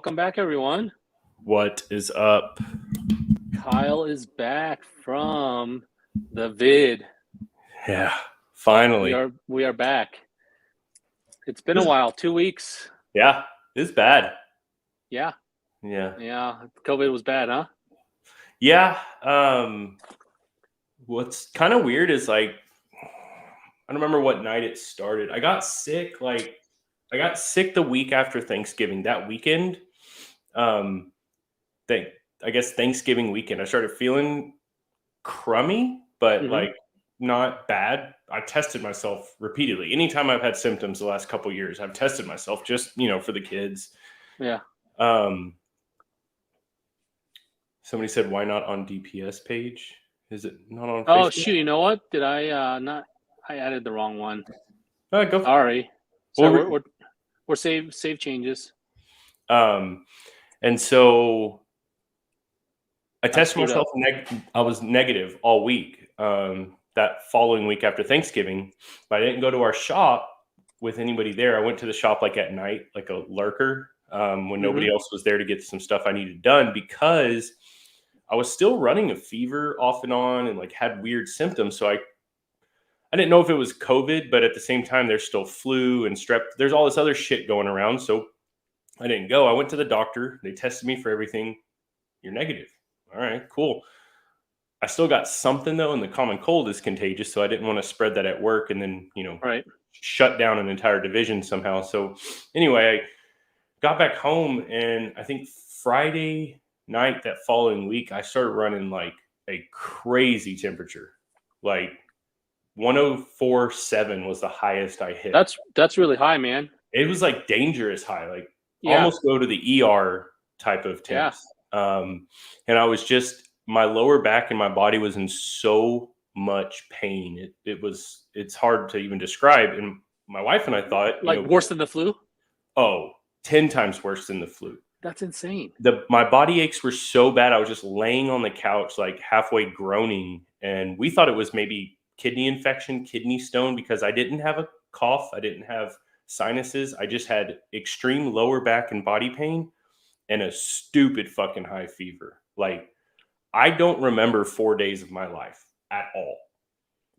Welcome back, everyone. What is up? Kyle is back from the vid. Yeah, finally. We are back. It's been a while, 2 weeks. Yeah, it's bad. Yeah. Yeah. COVID was bad, huh? Yeah. What's kind of weird is I don't remember what night it started. I got sick the week after Thanksgiving. That weekend, I guess Thanksgiving weekend, I started feeling crummy, but not bad. I tested myself repeatedly. Anytime I've had symptoms the last couple of years, I've tested myself just, for the kids. Yeah. Somebody said, why not on DPS page? Is it not on Facebook? Oh, shoot. You know what? Did I not? I added the wrong one. Go. Sorry. So we're save changes. And so I tested myself. I was negative all week. That following week after Thanksgiving, but I didn't go to our shop with anybody there. I went to the shop like at night, like a lurker, when nobody else was there to get some stuff I needed done, because I was still running a fever off and on and like had weird symptoms. So I didn't know if it was COVID, but at the same time, there's still flu and strep. There's all this other shit going around. So I didn't go. I went to the doctor. They tested me for everything. You're negative. All right, cool. I still got something though, and the common cold is contagious. So I didn't want to spread that at work and then, shut down an entire division somehow. So anyway, I got back home, and I think Friday night that following week, I started running like a crazy temperature. Like 104.7 was the highest I hit. That's really high, man. It was like dangerous high, like almost go to the ER type of temps. Yeah. And I was just, my lower back and my body was in so much pain. It's hard to even describe. And my wife and I thought, like worse than the flu? Oh, 10 times worse than the flu. That's insane. My body aches were so bad. I was just laying on the couch, like halfway groaning. And we thought it was maybe kidney infection, kidney stone, because I didn't have a cough. I didn't have sinuses. I just had extreme lower back and body pain and a stupid fucking high fever. Like, I don't remember 4 days of my life at all.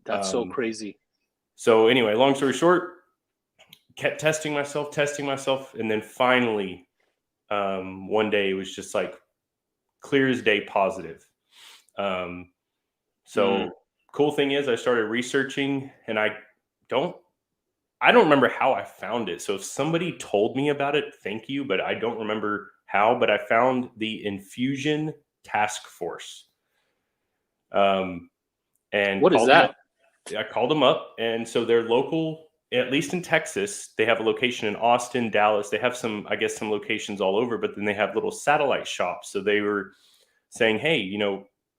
That's so crazy. So anyway, long story short, kept testing myself. And then finally, one day it was just like clear as day positive. Cool thing is I started researching, and I don't remember how I found it. So if somebody told me about it, thank you, but I don't remember how, but I found the Infusion Task Force. And what is that? I called them up, and so they're local, at least in Texas. They have a location in Austin, Dallas. They have some locations all over, but then they have little satellite shops. So they were saying, hey,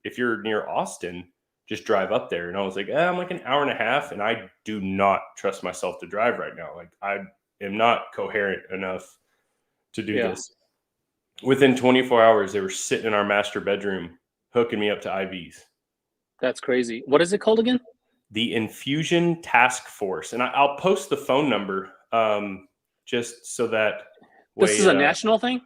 if you're near Austin, just drive up there. And I was like, I'm like an hour and a half, and I do not trust myself to drive right now. Like, I am not coherent enough to do this. Within 24 hours, they were sitting in our master bedroom, hooking me up to IVs. That's crazy. What is it called again? The Infusion Task Force. And I'll post the phone number just so that way, this is a national thing?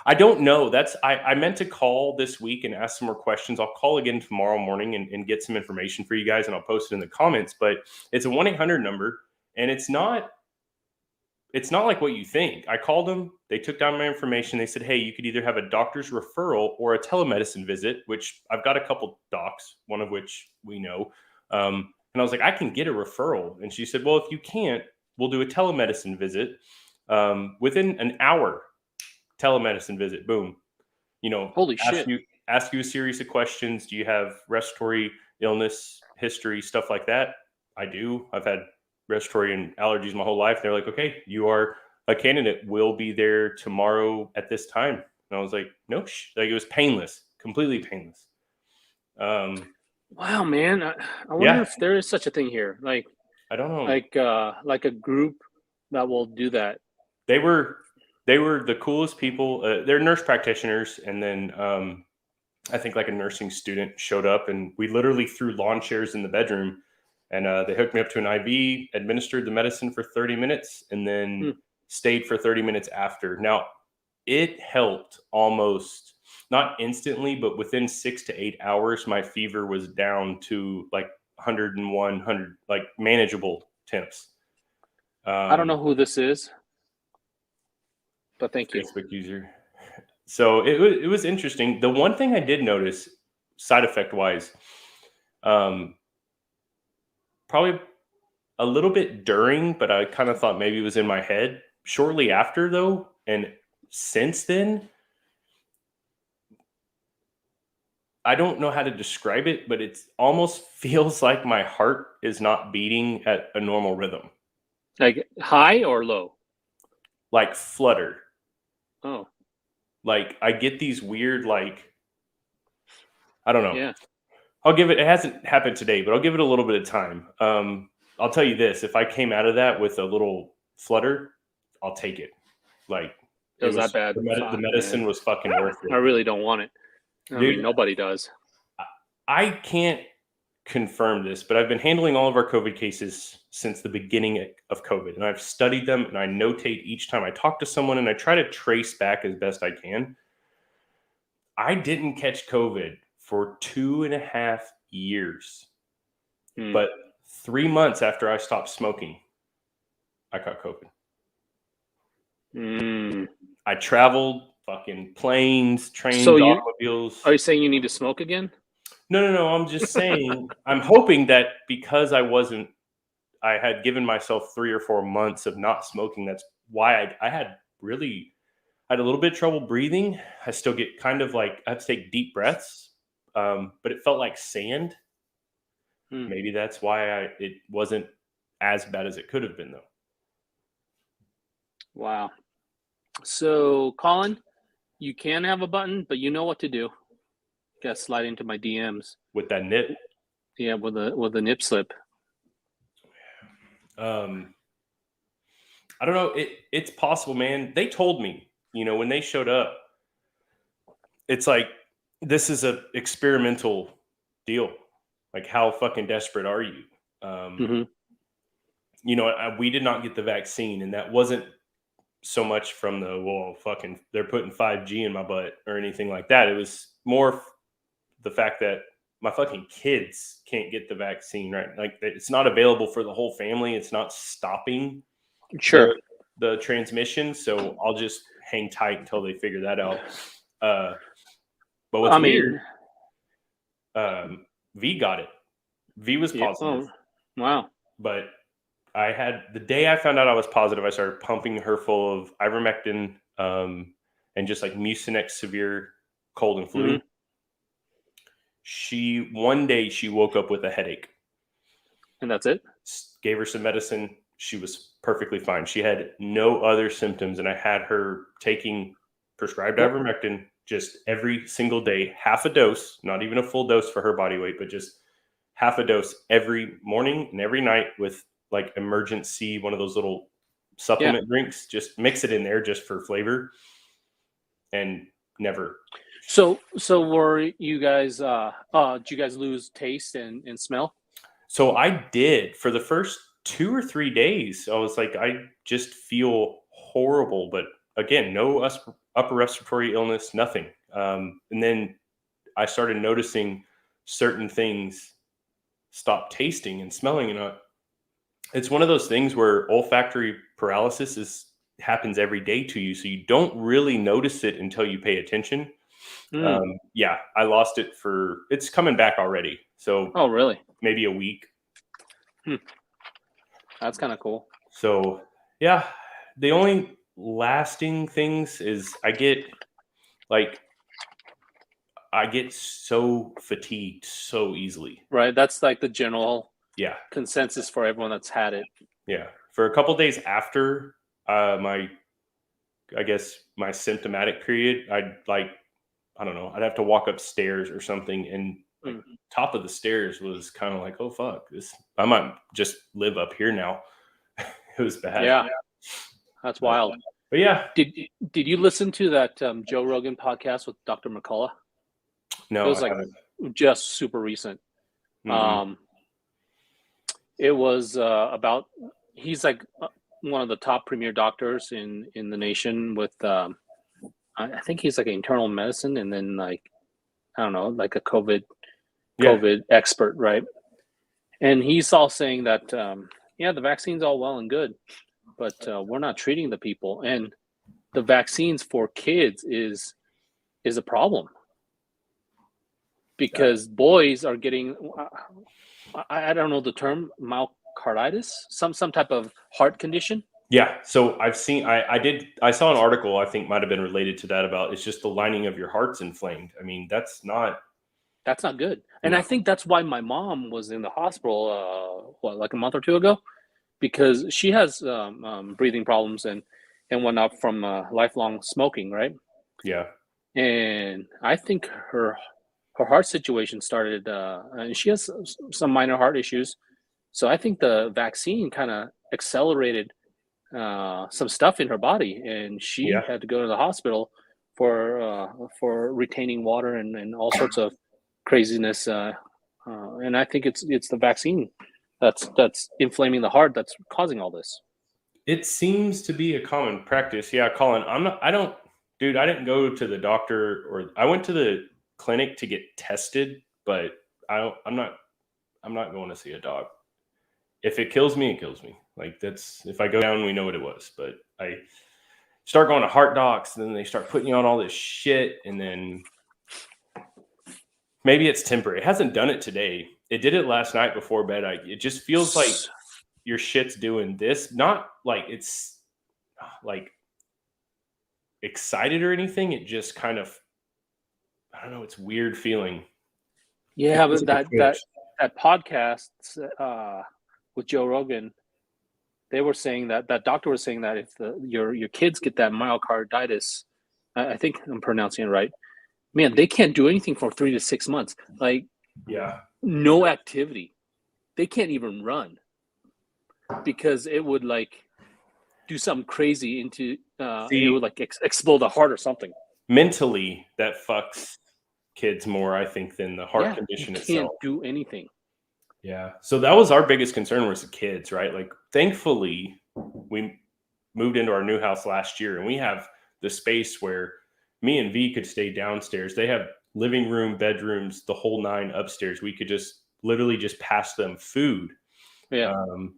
I don't know. I meant to call this week and ask some more questions. I'll call again tomorrow morning and get some information for you guys, and I'll post it in the comments. But it's a 1-800 number, and it's not like what you think. I called them. They took down my information. They said, hey, you could either have a doctor's referral or a telemedicine visit, which I've got a couple docs, one of which we know. And I was like, I can get a referral. And she said, well, if you can't, we'll do a telemedicine visit. Within an hour, telemedicine visit, boom. Holy shit. Ask you a series of questions. Do you have respiratory illness history, stuff like that? I do. I've had respiratory and allergies my whole life. They're like, okay, you are a candidate. We'll be there tomorrow at this time. And I was like, no, it was painless, completely painless. Wow, man. I wonder if there is such a thing here. Like, I don't know. Like a group that will do that. They were the coolest people. They're nurse practitioners. And then I think like a nursing student showed up, and we literally threw lawn chairs in the bedroom, and they hooked me up to an IV, administered the medicine for 30 minutes, and then stayed for 30 minutes after. Now, it helped almost, not instantly, but within 6 to 8 hours, my fever was down to like 101, 100, like manageable temps. I don't know who this is, but thank you. Facebook user. So it was interesting. The one thing I did notice, side effect wise, probably a little bit during, but I kind of thought maybe it was in my head. Shortly after, though, and since then, I don't know how to describe it, but it almost feels like my heart is not beating at a normal rhythm, Like high or low? like flutter. Oh, Like I get these weird, like, I don't know. yeah. I'll give it. It hasn't happened today, but I'll give it a little bit of time. I'll tell you this: if I came out of that with a little flutter, I'll take it. Like It was that bad. The medicine was fucking worth it. I really don't want it. I Dude, mean, nobody does. I can't confirm this, but I've been handling all of our COVID cases since the beginning of COVID, and I've studied them, and I notate each time I talk to someone, and I try to trace back as best I can. I didn't catch COVID for 2.5 years. But 3 months after I stopped smoking, I caught COVID. I traveled, fucking planes, trains, automobiles. Are you saying you need to smoke again? No. I'm just saying, I'm hoping that because I had given myself 3 or 4 months of not smoking. That's why I had a little bit of trouble breathing. I still get kind of like, I have to take deep breaths, but it felt like sand. Maybe that's why it wasn't as bad as it could have been, though. Wow. So, Colin, you can have a button, but you know what to do. You gotta slide into my DMs with that nip. Yeah, with the nip slip. I don't know. It's possible, man. They told me, when they showed up, it's like, this is a experimental deal. Like, how fucking desperate are you? We did not get the vaccine, and that wasn't so much from they're putting 5G in my butt or anything like that. It was more the fact that my fucking kids can't get the vaccine, right? Like, it's not available for the whole family. It's not stopping the transmission. So I'll just hang tight until they figure that out. But what's weird, V got it. V was positive. Oh, wow. But the day I found out I was positive, I started pumping her full of ivermectin and just like Mucinex severe cold and flu. One day she woke up with a headache. And that's it? Gave her some medicine. She was perfectly fine. She had no other symptoms, and I had her taking prescribed ivermectin just every single day, half a dose, not even a full dose for her body weight, but just half a dose every morning and every night with like emergency, one of those little supplement drinks. Just mix it in there just for flavor, and never. So were you guys? Did you guys lose taste and smell? So I did for the first 2 or 3 days. I was like, I just feel horrible, but again, no upper respiratory illness, nothing. And then I started noticing certain things stop tasting and smelling, and it's one of those things where olfactory paralysis happens every day to you, so you don't really notice it until you pay attention. I lost it it's coming back already. So really? Maybe a week. That's kind of cool. So yeah, the only lasting things is I get so fatigued so easily. Right. That's like the general consensus for everyone that's had it. Yeah. For a couple days after my symptomatic period, I don't know, I'd have to walk upstairs or something, and top of the stairs was kind of like, oh fuck, I might just live up here now. It was bad. Yeah. That's wild. But yeah. Did you listen to that Joe Rogan podcast with Dr. McCullough? No, it was just super recent. It was about, he's like one of the top premier doctors in the nation with I think he's like an internal medicine, and then like I don't know, like a COVID Yeah. expert, right? And he's all saying that yeah, the vaccine's all well and good, but we're not treating the people, and the vaccines for kids is a problem because boys are getting I don't know the term myocarditis, some type of heart condition. Yeah. So I've seen, I saw an article, I think might have been related to that about it's just the lining of your heart's inflamed. I mean, that's not, That's not good. And I no. think that's why my mom was in the hospital, like a month or two ago, because she has breathing problems and whatnot from lifelong smoking, right? Yeah. And I think her heart situation started, and she has some minor heart issues. So I think the vaccine kind of accelerated some stuff in her body, and she Yeah. had to go to the hospital for retaining water and all sorts of craziness. And I think it's the vaccine that's inflaming the heart that's causing all this. It seems to be a common practice. Yeah, Colin, I don't, dude, I didn't go to the doctor or I went to the clinic to get tested, but I'm not going to see a dog. If it kills me, it kills me. Like that's, if I go down, we know what it was, but I start going to heart docs, and then they start putting you on all this shit. And then maybe it's temporary. It hasn't done it today. It did it last night before bed. It just feels like your shit's doing this. Not like it's like excited or anything. It just kind of, I don't know. It's weird feeling. It Yeah, feels but like a twitch. that podcast with Joe Rogan, they were saying that doctor was saying that if your kids get that myocarditis, I think I'm pronouncing it right. Man, they can't do anything for 3 to 6 months. Like Yeah. no activity. They can't even run because it would like do something crazy into it would See, like explode the heart or something. mentally, that fucks kids more, I think, than the heart Yeah, you condition can't itself. do anything. Yeah. So that was our biggest concern was the kids, right? Like, thankfully, we moved into our new house last year, and we have the space where me and V could stay downstairs. They have living room, bedrooms, the whole nine upstairs. We could just literally just pass them food. Yeah, Um,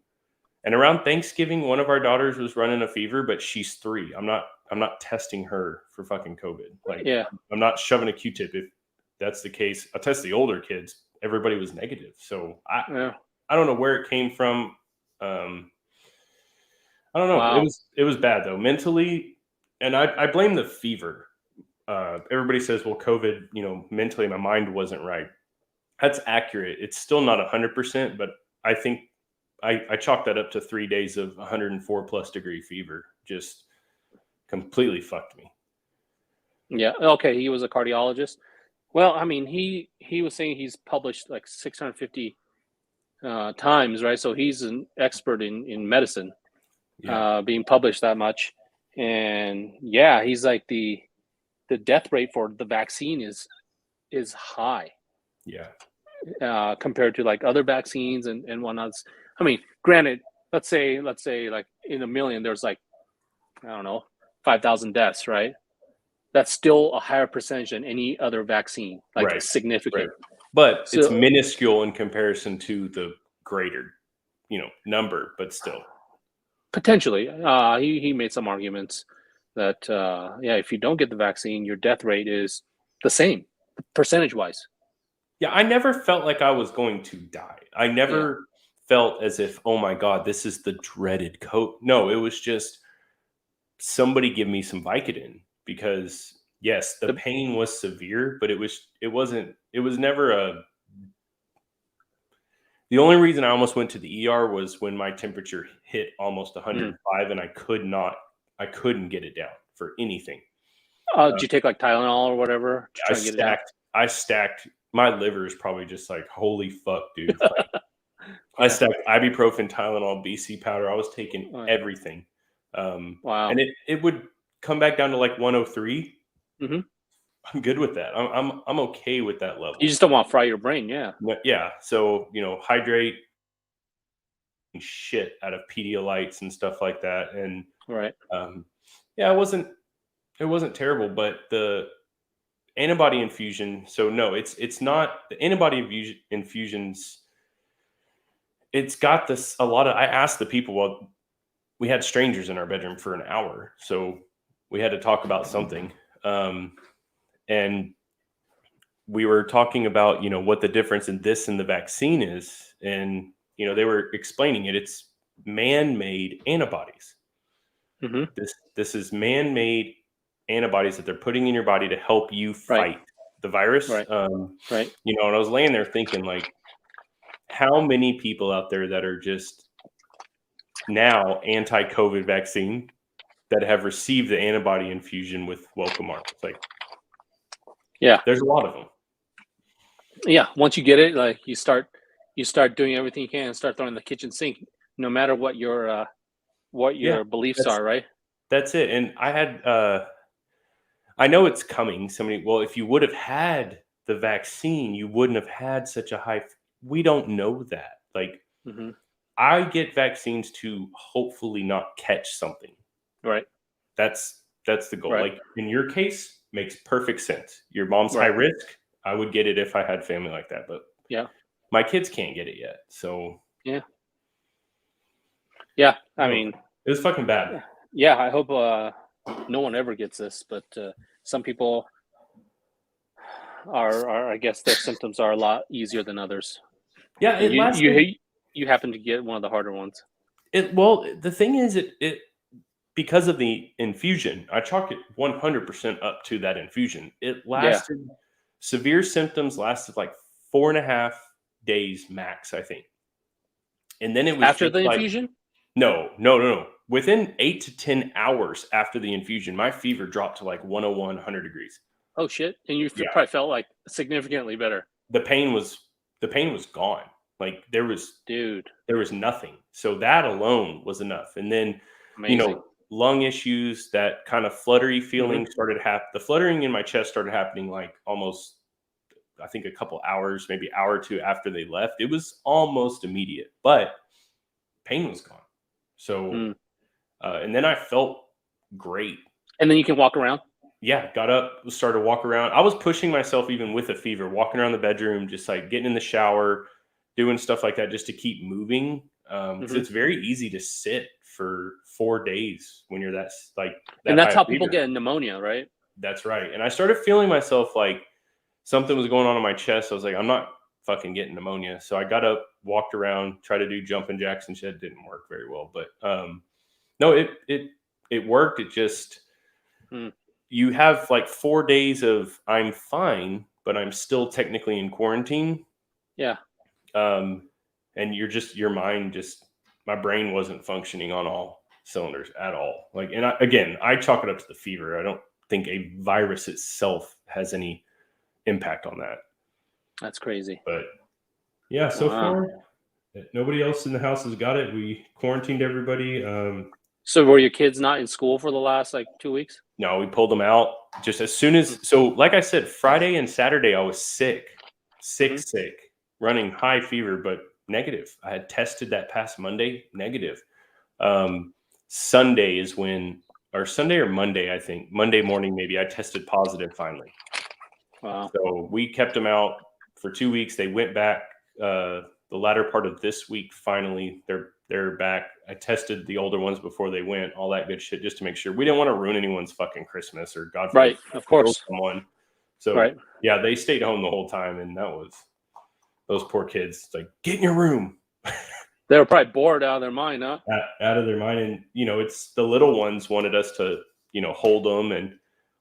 and around Thanksgiving, one of our daughters was running a fever, but she's 3. I'm not testing her for fucking COVID. Like, yeah, I'm not shoving a Q-tip. If that's the case, I'll test the older kids. Everybody was negative. So yeah. I don't know where it came from. Um, I don't know. Wow. It was bad though mentally, and I blame the fever. Everybody says, well, COVID, mentally my mind wasn't right. That's accurate. It's still not 100%, but I think I chalked that up to 3 days of 104 plus degree fever. Just completely fucked me. Yeah. Okay. He was a cardiologist. Well, I mean, he was saying he's published like 650 times, right? So he's an expert in medicine, Yeah, being published that much, and yeah, he's like the death rate for the vaccine is high yeah, compared to like other vaccines and whatnots. I mean, granted, let's say like in a million, there's like I don't know 5,000 deaths, right? That's still a higher percentage than any other vaccine, like right, right. significant. But it's So minuscule in comparison to the greater, number. But still, potentially, he made some arguments that yeah, if you don't get the vaccine, your death rate is the same percentage wise. yeah, I never felt like I was going to die. I Yeah, never felt as if, oh my God, this is the dreaded coat. No, it was just somebody give me some Vicodin because yes, the the, pain was severe, but it was never the only reason I almost went to the ER was when my temperature hit almost mm. 105 and I couldn't get it down for anything. Did you take like Tylenol or whatever to try and get it down? I stacked my liver is probably just like, holy fuck, dude. Like, I Yeah. stacked ibuprofen, Tylenol, BC powder. I was taking Oh, yeah. everything. And Wow. it would come back down to like 103. Hmm. I'm good with that. I'm okay with that You level. just don't want to fry your brain. Yeah. Yeah. So, hydrate shit out of Pedialytes and stuff like that. And Right. yeah, it It wasn't terrible, but the antibody infusion. So no, it's not the antibody infusions. It's got this a lot of. I asked the people. Well, we had strangers in our bedroom for an hour, so we had to talk about something. And we were talking about, what the difference in this and the vaccine is. And, they were explaining it. It's man-made antibodies. Mm-hmm. This is man-made antibodies that they're putting in your body to help you fight the virus. Right. Right. And I was laying there thinking, like, how many people out there that are just now anti-COVID vaccine that have received the antibody infusion with welcome arms? Like, yeah, there's a lot of them. Yeah. Once you get it, like you start doing everything you can and start throwing the kitchen sink, no matter what your beliefs are, right? That's it. And I had, I know it's coming. Well, if you would have had the vaccine, you wouldn't have had such a high. We don't know that. Like, I get vaccines to hopefully not catch something. Right. That's the goal. Right. Like in your case, makes perfect sense. Your mom's high risk. I would get it if I had family like that, but my kids can't get it yet. So yeah. I mean, it was fucking bad. Yeah, I hope no one ever gets this, but some people are. I guess their symptoms are a lot easier than others. Yeah, you happen to get one of the harder ones. Well, the thing is, it because of the infusion, I chalk it 100% up to that infusion. It lasted. Severe symptoms lasted like 4.5 days max, I think. And then it was after the infusion? No. Within 8 to 10 hours after the infusion, my fever dropped to like 101, 100 degrees. Oh shit! And you probably felt like significantly better. The pain was gone. Like there was nothing. So that alone was enough. And then, Amazing. lung issues, that kind of fluttery feeling started happening. The fluttering in my chest started happening like almost, I think, a couple hours, maybe an hour or two after they left. It was almost immediate, but pain was gone. So, and then I felt great. And then you can walk around? Yeah, got up, started to walk around. I was pushing myself even with a fever, walking around the bedroom, just like getting in the shower, doing stuff like that just to keep moving. Because it's very easy to sit for 4 days when you're that and that's how people get pneumonia, right? That's right. And I started feeling myself like something was going on in my chest. I was like, I'm not fucking getting pneumonia. So I got up, walked around, tried to do jumping jacks and shit. Didn't work very well, but no, it worked. It just you have like 4 days of I'm fine, but I'm still technically in quarantine. Yeah. And your mind my brain wasn't functioning on all cylinders at all. Like, and I chalk it up to the fever. I don't think a virus itself has any impact on that. That's crazy. But yeah, so far nobody else in the house has got it. We quarantined everybody. So were your kids not in school for the last 2 weeks? No, we pulled them out just as soon as. So like I said, Friday and Saturday I was sick, running high fever, but negative. I had tested that past Monday, negative. Sunday or Monday, I think. Monday morning, maybe, I tested positive finally. Wow. So we kept them out for 2 weeks. They went back the latter part of this week. Finally, they're back. I tested the older ones before they went, all that good shit, just to make sure. We didn't want to ruin anyone's fucking Christmas or God forbid. Right, of course. Someone. So yeah, they stayed home the whole time, and that was those poor kids. Like, get in your room. They were probably bored out of their mind, huh? Out of their mind. And, it's the little ones wanted us to, hold them and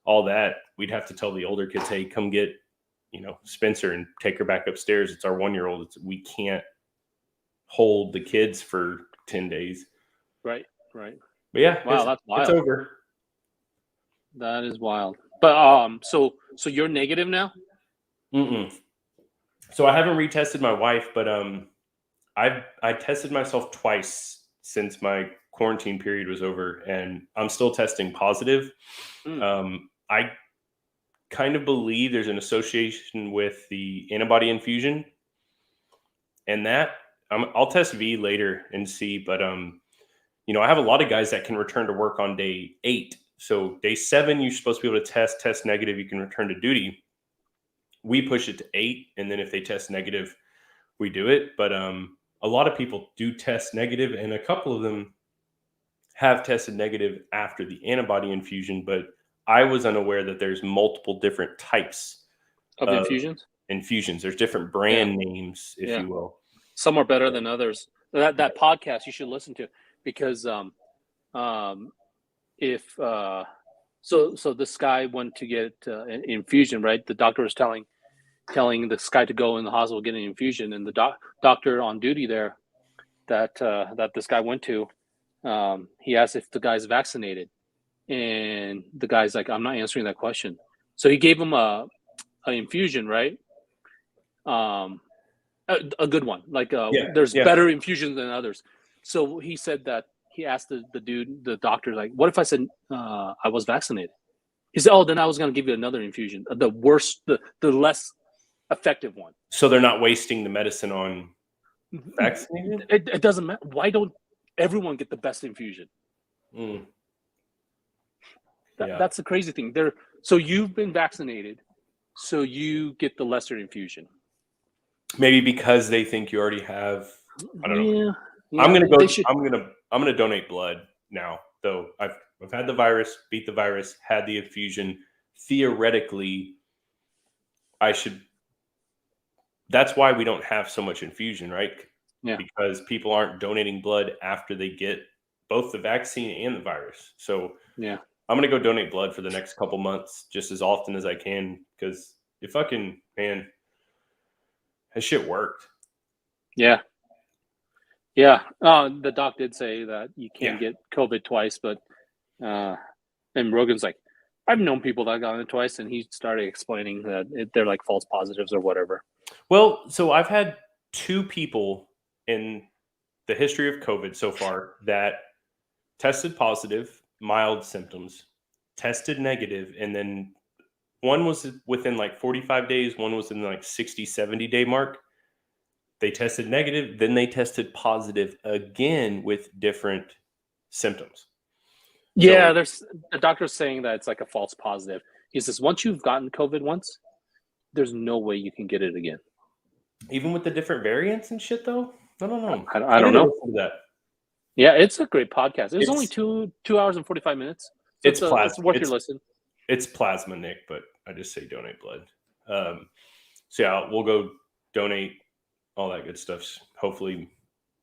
all that. We'd have to tell the older kids, hey, come get, Spencer and take her back upstairs. It's our 1-year-old. We can't hold the kids for 10 days. Right. But yeah, wow, that's wild. It's over. That is wild. But so you're negative now? So I haven't retested my wife, but I tested myself twice since my quarantine period was over, and I'm still testing positive. I kind of believe there's an association with the antibody infusion, and that I'll test V later and see. But I have a lot of guys that can return to work on day 8 So day 7, you're supposed to be able to test negative, you can return to duty. We push it to 8, and then if they test negative, we do it. But a lot of people do test negative, and a couple of them have tested negative after the antibody infusion. But I was unaware that there's multiple different types of infusions. There's different brand names, if you will. Some are better than others. That podcast you should listen to, because so this guy went to get an infusion, right? The doctor was telling this guy to go in the hospital get an infusion, and the doctor on duty there that this guy went to, he asked if the guy's vaccinated, and the guy's like, I'm not answering that question. So he gave him an infusion, right? A good one. Like there's better infusions than others. So he said that he asked the doctor, like, what if I said I was vaccinated? He said, oh, then I was going to give you another infusion, the worst, the less effective one. So they're not wasting the medicine on vaccinated? It doesn't matter. Why don't everyone get the best infusion? That's the crazy thing. So you've been vaccinated, so you get the lesser infusion. Maybe because they think you already have. I don't know. Yeah, I'm gonna donate blood now. Though I've had the virus, beat the virus, had the infusion. Theoretically, I should. That's why we don't have so much infusion, right? Yeah. Because people aren't donating blood after they get both the vaccine and the virus. So yeah, I'm gonna go donate blood for the next couple months, just as often as I can, because it fucking, man, that shit worked. Yeah. Yeah. The doc did say that you can't get COVID twice, but and Rogan's like, I've known people that got it twice, and he started explaining that they're like false positives or whatever. Well, so I've had 2 people in the history of COVID so far that tested positive, mild symptoms, tested negative, and then one was within like 45 days, one was in like 60, 70-day mark. They tested negative, then they tested positive again with different symptoms. Yeah, there's a doctor saying that it's like a false positive. He says once you've gotten COVID once, there's no way you can get it again. Even with the different variants and shit, though? I don't know. I don't know. That. Yeah, it's a great podcast. It was only 2 hours and 45 minutes. So it's worth your listen. It's plasma, Nick, but I just say donate blood. So yeah, we'll go donate all that good stuff. Hopefully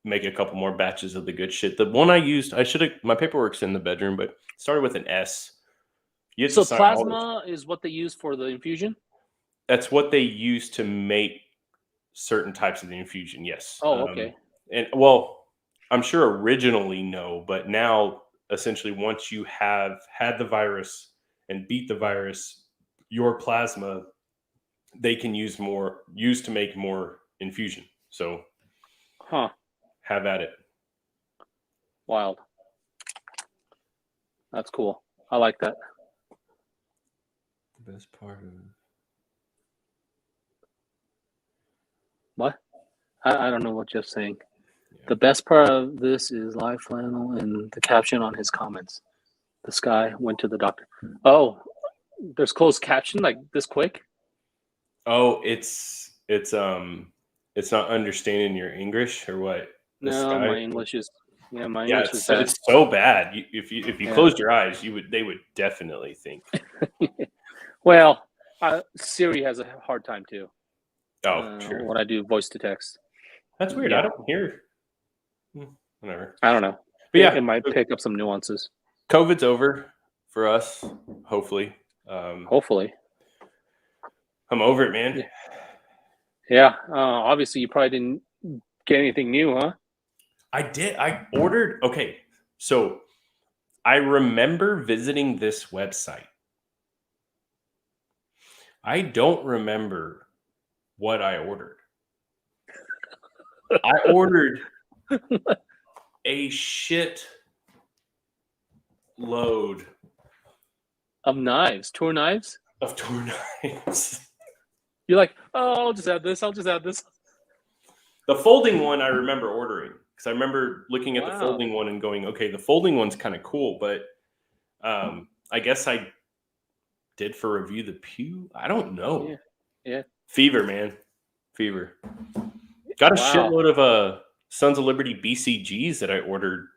make a couple more batches of the good shit. The one I used, my paperwork's in the bedroom, but it started with an S. So plasma is what they use for the infusion? That's what they use to make certain types of the infusion, yes. Oh, okay. And well, I'm sure originally no, but now essentially once you have had the virus and beat the virus, your plasma, they can use to make more infusion. So have at it. Wild. That's cool. I like that. The best part of what? I don't know what Jeff's saying. Yeah. The best part of this is live Flannel and the caption on his comments. This guy went to the doctor. Oh, there's closed caption like this quick? Oh, it's not understanding your English or what? No, my English is English is bad. It's so bad. If you closed your eyes, they would definitely think. Well, Siri has a hard time too. Oh, sure. When I do voice to text. That's weird. Yeah. I don't hear. Whatever. I don't know. But it might pick up some nuances. COVID's over for us, hopefully. Hopefully. I'm over it, man. Yeah. Obviously, you probably didn't get anything new, huh? I did. I ordered. Okay. So I remember visiting this website. I don't remember what I ordered. I ordered a shit load of knives, tour knives. Of tour knives. You're like, oh, I'll just add this. The folding one I remember ordering because I remember looking at the folding one and going, okay, the folding one's kind of cool, but I guess I did for Review the Pew. I don't know. Yeah. Fever, man. Fever. Got a shitload of Sons of Liberty BCGs that I ordered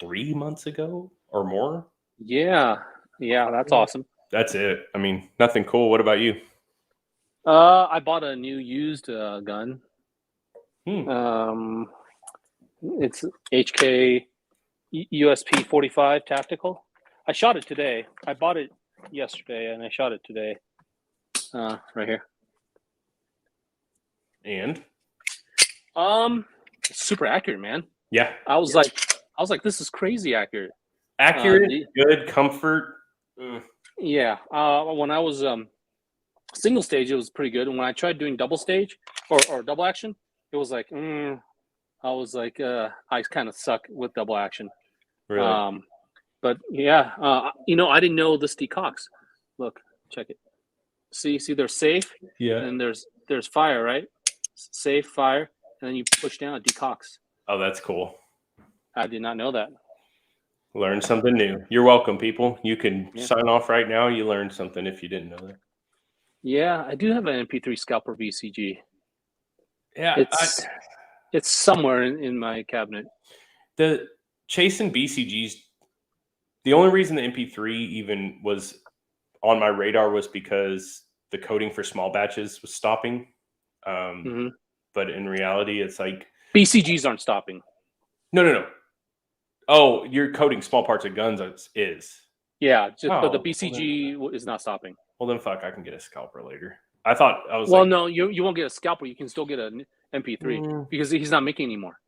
3 months ago or more. Yeah, that's awesome. That's it. I mean, nothing cool. What about you? I bought a new used gun. It's HK USP 45 tactical. I shot it today. I bought it yesterday and I shot it today. Right here. And it's super accurate, man. yeah. I was like, this is crazy accurate. Accurate, good, comfort. Yeah. When I was single stage, it was pretty good. And when I tried doing double stage or double action, it was like, I was like, I kind of suck with double action. Really? But yeah, I didn't know this decocks. Look, check it. See, there's safe. Yeah. And there's fire, right? Safe, fire, and then you push down, it decocks. Oh, that's cool. I did not know that. Learn something new. You're welcome, people. You can sign off right now. You learned something if you didn't know that. Yeah, I do have an MP3 Scalper BCG. Yeah, it's somewhere in my cabinet. The chasing BCGs, the only reason the MP3 even was on my radar was because the coding for small batches was stopping. But in reality, it's like BCGs aren't stopping. No. Oh, you're coding small parts of guns is. Yeah, but the BCG is not stopping. Well, then fuck, I can get a scalper later. I thought I was no, you won't get a scalper. You can still get an MP3 because he's not making anymore.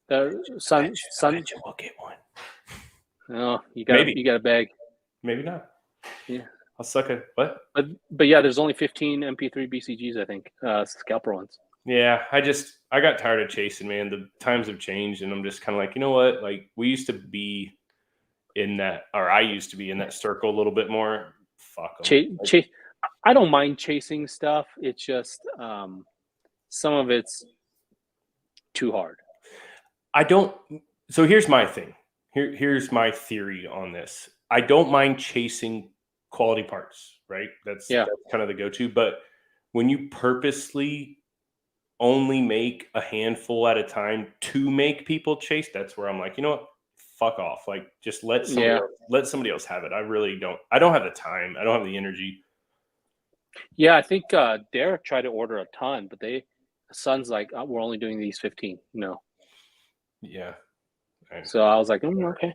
I bet you we'll get one. No, you got a bag. Maybe not. Yeah. I'll suck it. What? But yeah, there's only 15 MP3 BCGs, I think, scalper ones. Yeah, I got tired of chasing, man. The times have changed, and I'm just kind of like, you know what? Like, we used to be in that, or I used to be in that circle a little bit more. Fuck them. I don't mind chasing stuff. It's just some of it's too hard. I don't. So here's my thing. Here's my theory on this. I don't mind chasing quality parts, right? That's kind of the go-to. But when you purposely only make a handful at a time to make people chase, that's where I'm like, you know what? Fuck off. Like, just let somebody else have it. I really don't. I don't have the time. I don't have the energy. Yeah, I think Derek tried to order a ton, but son's like, we're only doing these 15. No. Yeah. Right. So I was like, okay,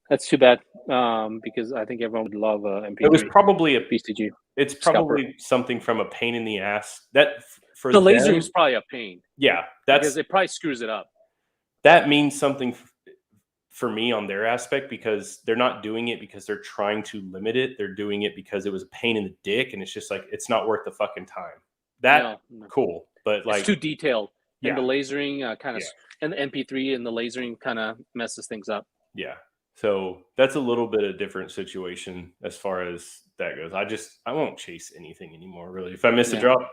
that's too bad. Because I think everyone would love MP3. It was probably a BCG. It's probably something from a pain in the ass. That for the laser is probably a pain. Yeah, because it probably screws it up. That means something for me on their aspect, because they're not doing it because they're trying to limit it. They're doing it because it was a pain in the dick, and it's just like, it's not worth the fucking time. Cool, but like, it's too detailed. And the lasering kind of, and the MP3 and the lasering kind of messes things up. Yeah. So that's a little bit of a different situation as far as that goes. I won't chase anything anymore, really. If I miss a drop,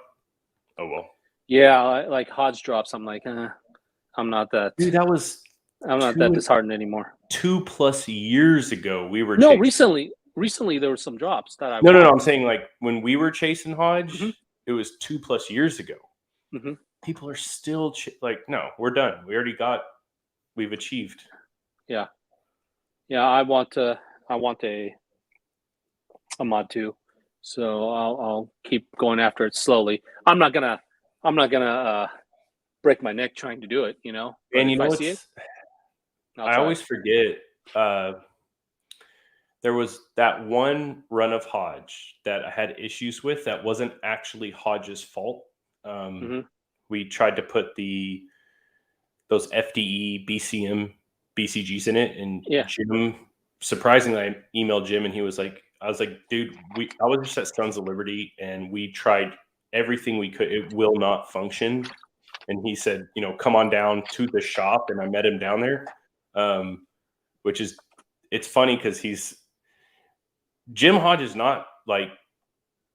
oh well. Yeah, like Hodge drops, I'm like, I'm not that. Dude, I'm not that disheartened anymore. 2+ years ago, we were chasing. Recently there were some drops that I No, I'm saying, like, when we were chasing Hodge, it was 2+ years ago. People are still like, no, we're done. We've achieved. Yeah. I want a mod 2, so I'll keep going after it slowly. I'm not gonna break my neck trying to do it, you know. And you know, I always forget. There was that one run of Hodge that I had issues with that wasn't actually Hodge's fault. We tried to put those FDE BCM BCGs in it, and Jim, surprisingly, I emailed Jim, and he was like, I was like, dude, I was just at Sons of Liberty, and we tried everything we could. It will not function. And he said, you know, come on down to the shop, and I met him down there, which is, it's funny because Jim Hodge is not like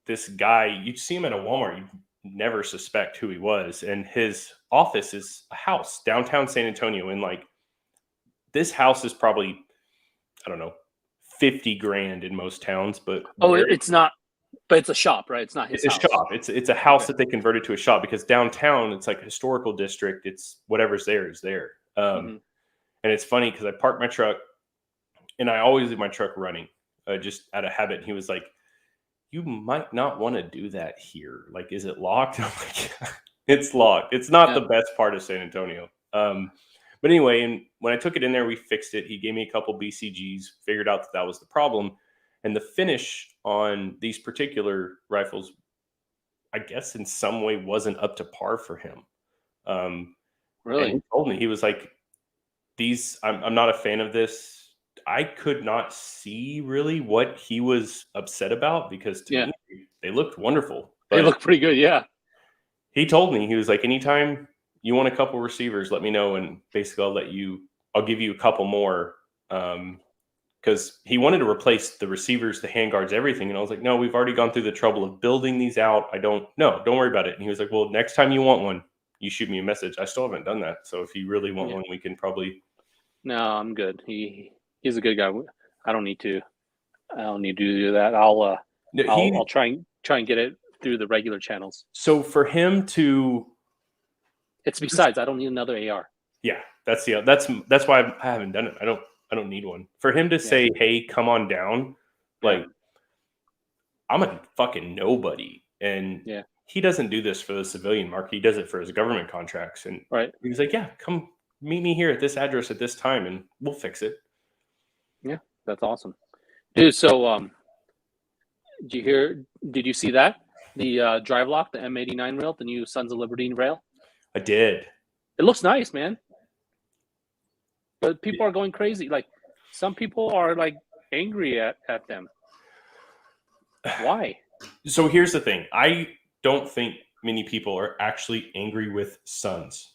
this guy. You'd see him at a Walmart, you'd never suspect who he was. And his office is a house downtown San Antonio. And like, this house is probably, I don't know, 50 grand in most towns, but it's not. But it's a shop, right? It's not his it's house. a shop. It's a house that they converted to a shop because downtown it's like a historical district. It's whatever's there is there. And it's funny because I parked my truck, and I always leave my truck running, just out of habit. And he was like, "You might not want to do that here. Like, is it locked?" I'm like, "It's locked. It's not the best part of San Antonio." But anyway, and when I took it in there, we fixed it. He gave me a couple BCGs, figured out that was the problem. And the finish on these particular rifles, I guess in some way wasn't up to par for him. Really? And he told me, he was like, I'm not a fan of this. I could not see really what he was upset about because to me, they looked wonderful. They look pretty good, yeah. He told me, he was like, anytime you want a couple receivers, let me know. And basically I'll give you a couple more. Because he wanted to replace the receivers, the handguards, everything. And I was like, no, we've already gone through the trouble of building these out. Don't worry about it. And he was like, well, next time you want one, you shoot me a message. I still haven't done that. So if you really want one, we can probably. No, I'm good. He's a good guy. I don't need to do that. I'll try and get it through the regular channels. So for him to. Besides, I don't need another AR. Yeah, that's why I haven't done it. I don't need one. For him to say, hey, come on down, like, I'm a fucking nobody. And he doesn't do this for the civilian market. He does it for his government contracts. And he was like, yeah, come meet me here at this address at this time and we'll fix it. Yeah, that's awesome. Dude, so did you see that? The drive lock, the M89 rail, the new Sons of Libertine rail? I did. It looks nice, man. But people are going crazy. Like, some people are like angry at them. Why? So here's the thing. I don't think many people are actually angry with Sons.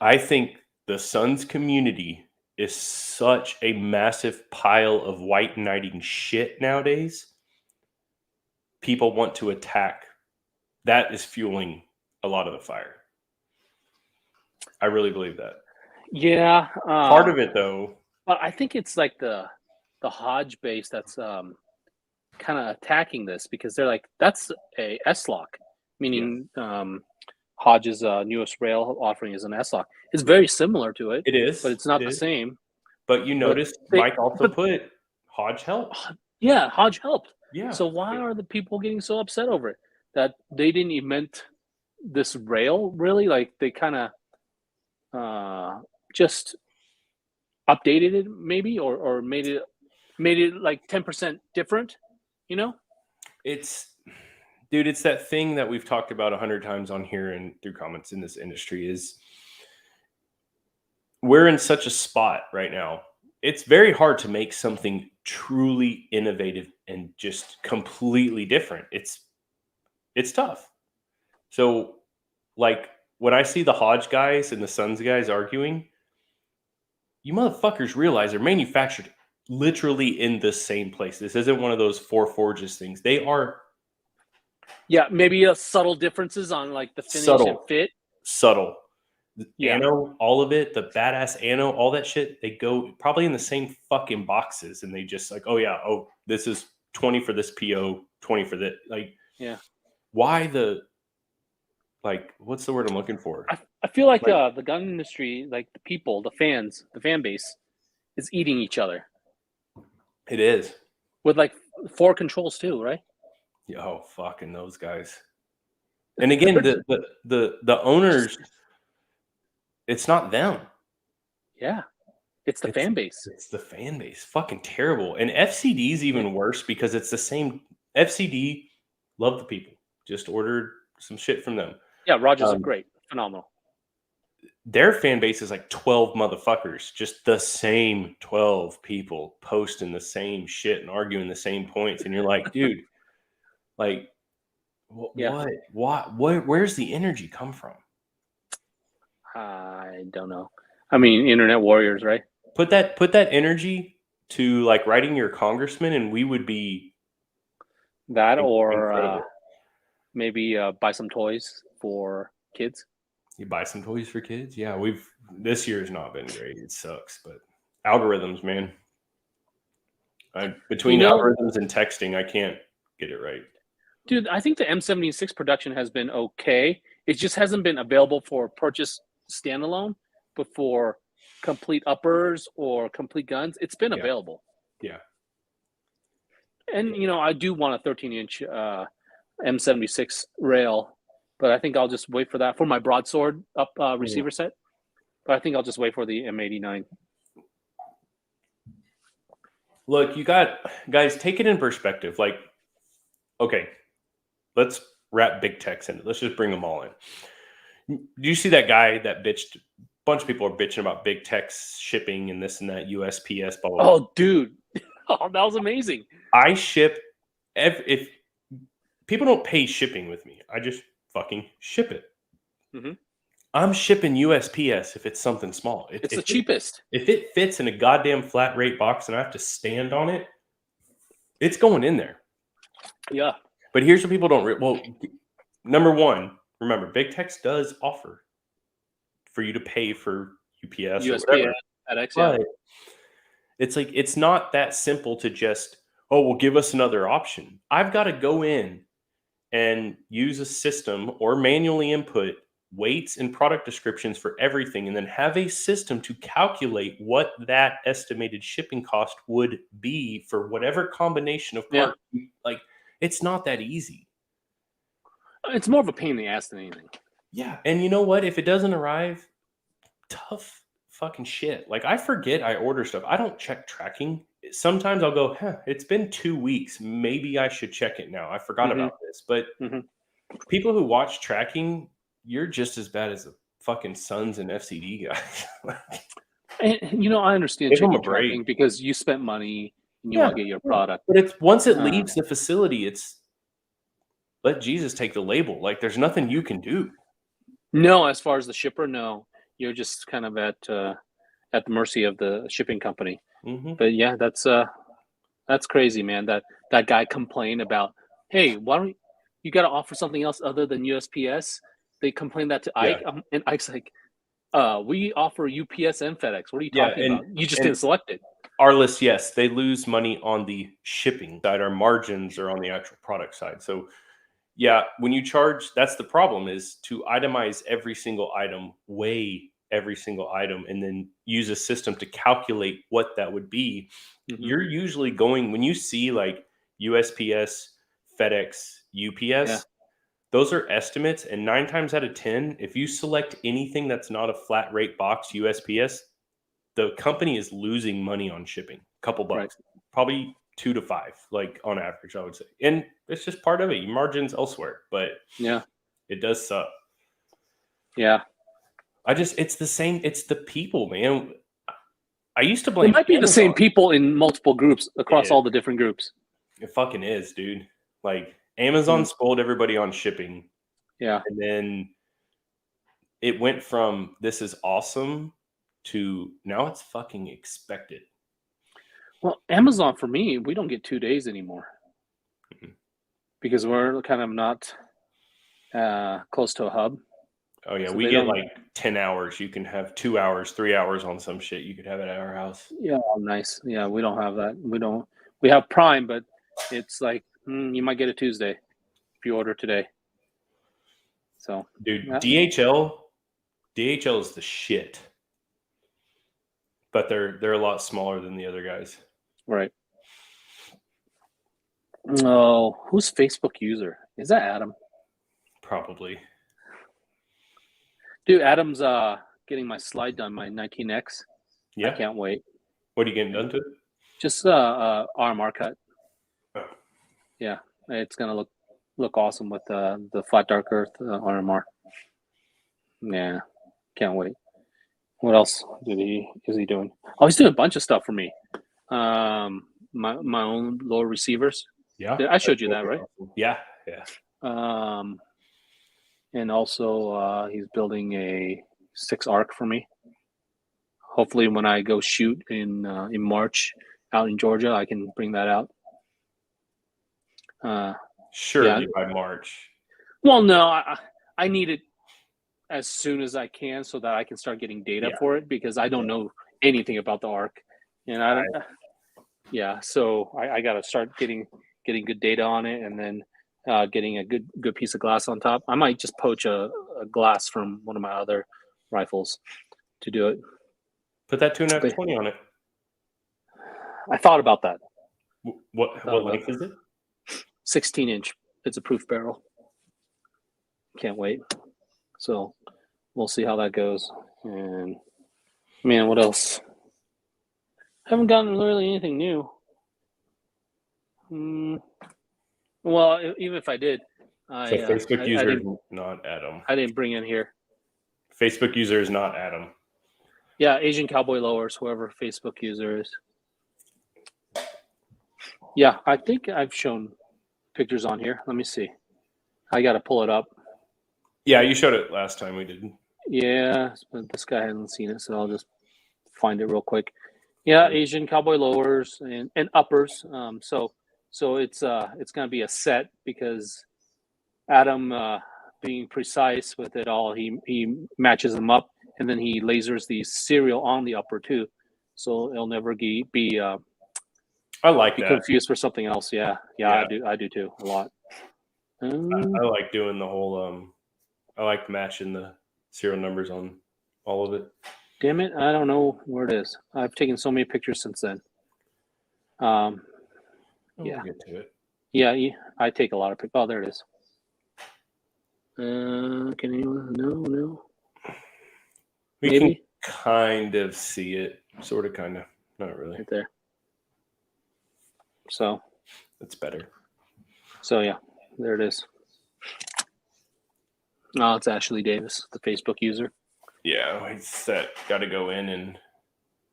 I think the Sons community is such a massive pile of white knighting shit nowadays. People want to attack. That is fueling a lot of the fire. I really believe that. Yeah. Part of it, though. But I think it's like the Hodge base that's kind of attacking this because they're like, that's a S-lock, meaning Hodge's newest rail offering is an S-lock. It's very similar to it. It is. But it's not the same. But you notice Mike also put Hodge helped. Yeah, Hodge helped. Yeah. So why are the people getting so upset over it? That they didn't invent this rail, really? Like, they kind of just updated it maybe or made it like 10% different, you know? It's that thing that we've talked about 100 times on here and through comments in this industry is we're in such a spot right now. It's very hard to make something truly innovative and just completely different. It's tough. So like when I see the Hodge guys and the Sons guys arguing, you motherfuckers realize they're manufactured literally in the same place. This isn't one of those Four Forges things. They are. Yeah, maybe subtle differences on like the finish and fit. Subtle. Anno, all of it, the badass Anno, all that shit, they go probably in the same fucking boxes. And they just like, this is 20 for this PO, 20 for that. Like, why what's the word I'm looking for? I feel like the gun industry, like the people, the fans, the fan base is eating each other. It is. With like 4 controls too, right? Oh, fucking those guys. And again, the owners, it's not them. Yeah. It's the fan base. It's the fan base. Fucking terrible. And FCD is even worse because it's the same. FCD, love the people. Just ordered some shit from them. Yeah, Rogers are great. Phenomenal. Their fan base is like 12 motherfuckers. Just the same 12 people posting the same shit and arguing the same points. And you're like, dude, like, what? Where's the energy come from? I don't know. I mean, internet warriors, right? Put that energy to like writing your congressman, and we would be that, or maybe buy some toys for kids. You buy some toys for kids? Yeah, this year has not been great. It sucks, but algorithms, man. Between algorithms and texting, I can't get it right. Dude, I think the M76 production has been okay. It just hasn't been available for purchase standalone, but for complete uppers or complete guns, it's been available. Yeah. And, I do want a 13-inch M76 rail, but I think I'll just wait for that for my broadsword up receiver set. But I think I'll just wait for the M89. Look, you guys, take it in perspective. Like, okay, let's wrap big techs in. Let's just bring them all in. Do you see that guy that bitched? A bunch of people are bitching about big techs shipping and this and that, USPS, blah, blah, blah. Oh, dude. Oh, that was amazing. I ship, if people don't pay shipping with me, I just fucking ship it. Mm-hmm. I'm shipping USPS if it's something small. It's the cheapest. If it fits in a goddamn flat rate box and I have to stand on it, it's going in there. Yeah. But here's what people don't. Well, number one, remember, Big Tex does offer for you to pay for UPS or whatever. FedEx, but it's like, it's not that simple to just, well, give us another option. I've got to go in and use a system or manually input weights and product descriptions for everything, and then have a system to calculate what that estimated shipping cost would be for whatever combination of parts. Yeah. Like, it's not that easy. It's more of a pain in the ass than anything. Yeah. And you know what? If it doesn't arrive, tough fucking shit. Like, I forget I order stuff. I don't check tracking. Sometimes I'll go, it's been 2 weeks. Maybe I should check it now. I forgot about this. But people who watch tracking, you're just as bad as the fucking Suns and FCD guys. And, I understand checking tracking because you spent money and you want to get your product. But it's once it leaves the facility, it's let Jesus take the label. Like, there's nothing you can do. No, as far as the shipper, no. You're just kind of at the mercy of the shipping company. But yeah, that's crazy, man. That guy complained about, hey, why don't you got to offer something else other than USPS? They complained that to Ike, and Ike's like, we offer UPS and FedEx. What are you talking about? You just didn't select it. Our list, yes, they lose money on the shipping side. Our margins are on the actual product side. So, yeah, when you charge, that's the problem, is to itemize every single item, weigh every single item, and then use a system to calculate what that would be. You're usually going, when you see like USPS, FedEx, UPS, those are estimates, and 9 times out of 10, if you select anything that's not a flat rate box USPS, the company is losing money on shipping. A couple bucks, probably 2 to 5, like on average, I would say. And it's just part of it. Your margins elsewhere, but it does suck. Yeah. It's the same. It's the people, man. I used to blame. It might be the same people in multiple groups across all the different groups. It fucking is, dude. Like, Amazon spoiled everybody on shipping. Yeah. And then it went from this is awesome to now it's fucking expected. Well, Amazon, for me, we don't get 2 days anymore because we're kind of not close to a hub. Oh, yeah. So we get like 10 hours. You can have 2 hours, 3 hours on some shit. You could have it at our house. Yeah. Nice. Yeah. We don't have that. We have Prime, but it's like, you might get it Tuesday if you order today. So, dude, DHL is the shit, but they're a lot smaller than the other guys. Right. Oh, who's Facebook user? Is that Adam? Probably. Dude, Adam's getting my slide done, my 19X. Yeah. I can't wait. What are you getting done to it? Just RMR cut. Oh. Yeah, it's gonna look awesome with the flat dark earth RMR. Yeah, can't wait. What else is he doing? Oh, he's doing a bunch of stuff for me. My own lower receivers. Yeah, I showed you that, right? Yeah. And also he's building a 6 arc for me. Hopefully, when I go shoot in March out in Georgia, I can bring that out. Surely by March. Well, no, I need it as soon as I can so that I can start getting data for it, because I don't know anything about the arc, and Yeah, so I got to start getting good data on it, and then getting a good piece of glass on top. I might just poach a glass from one of my other rifles to do it. Put that 2.5-20 on it. I thought about that. What length is it? 16-inch. It's a proof barrel. Can't wait. So we'll see how that goes. And man, what else? Haven't gotten really anything new. Well, even if I did, So Facebook user is not Adam. I didn't bring in here. Facebook user is not Adam. Yeah, Asian Cowboy Lowers, whoever Facebook user is. Yeah, I think I've shown pictures on here. Let me see. I got to pull it up. Yeah, you showed it last time we did. Yeah, but this guy hasn't seen it, so I'll just find it real quick. Yeah, Asian Cowboy Lowers and uppers. So it's gonna be a set because Adam, being precise with it all, he matches them up and then he lasers the serial on the upper too, so it'll never be I like that. confused for something else. Yeah, I do too a lot. I like doing the whole. I like matching the serial numbers on all of it. Damn it, I don't know where it is. I've taken so many pictures since then. Yeah. We'll get to it. Yeah, I take a lot of pictures. Oh, there it is. Can anyone? No. We can kind of see it, sort of, kind of, not really. Right there. So. That's better. So yeah, there it is. Oh, it's Ashley Davis, the Facebook user. Yeah, it's that. Got to go in and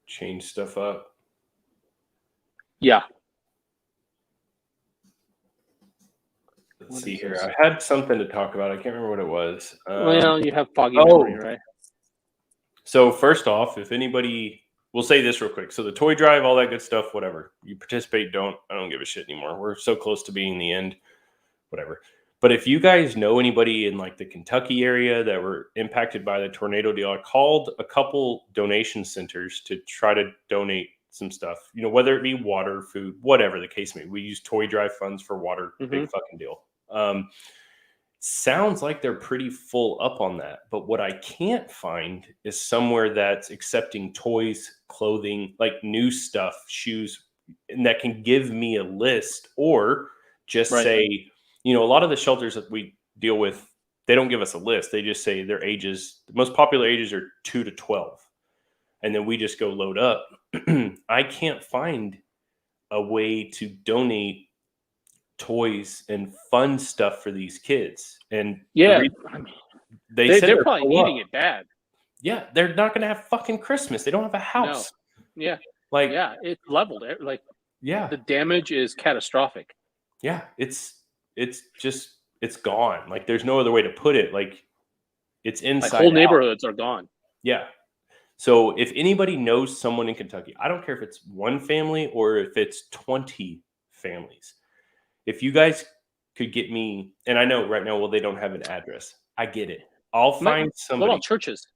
change stuff up. Yeah. Let's see here. I had something to talk about. I can't remember what it was. Well, you have foggy memory, right? So first off, if anybody, we'll say this real quick. So the toy drive, all that good stuff, whatever. You participate, I don't give a shit anymore. We're so close to being the end, whatever. But if you guys know anybody in like the Kentucky area that were impacted by the tornado deal, I called a couple donation centers to try to donate some stuff, whether it be water, food, whatever the case may be. We use toy drive funds for water, big fucking deal. Sounds like they're pretty full up on that. But what I can't find is somewhere that's accepting toys, clothing, like new stuff, shoes, and that can give me a list or just say, a lot of the shelters that we deal with, they don't give us a list. They just say their ages, the most popular ages are 2 to 12. And then we just go load up. I can't find a way to donate toys and fun stuff for these kids. And yeah, they're probably needing it bad. Yeah, they're not going to have fucking Christmas. They don't have a house. No. Yeah. Like, yeah, it's leveled. Like, yeah, the damage is catastrophic. Yeah, it's gone. Like, there's no other way to put it. Like, it's inside. Like, whole neighborhoods are gone. Yeah. So if anybody knows someone in Kentucky, I don't care if it's one family or if it's 20 families. If you guys could get me, and I know right now, well, they don't have an address. I get it. I'll find somebody. What about churches?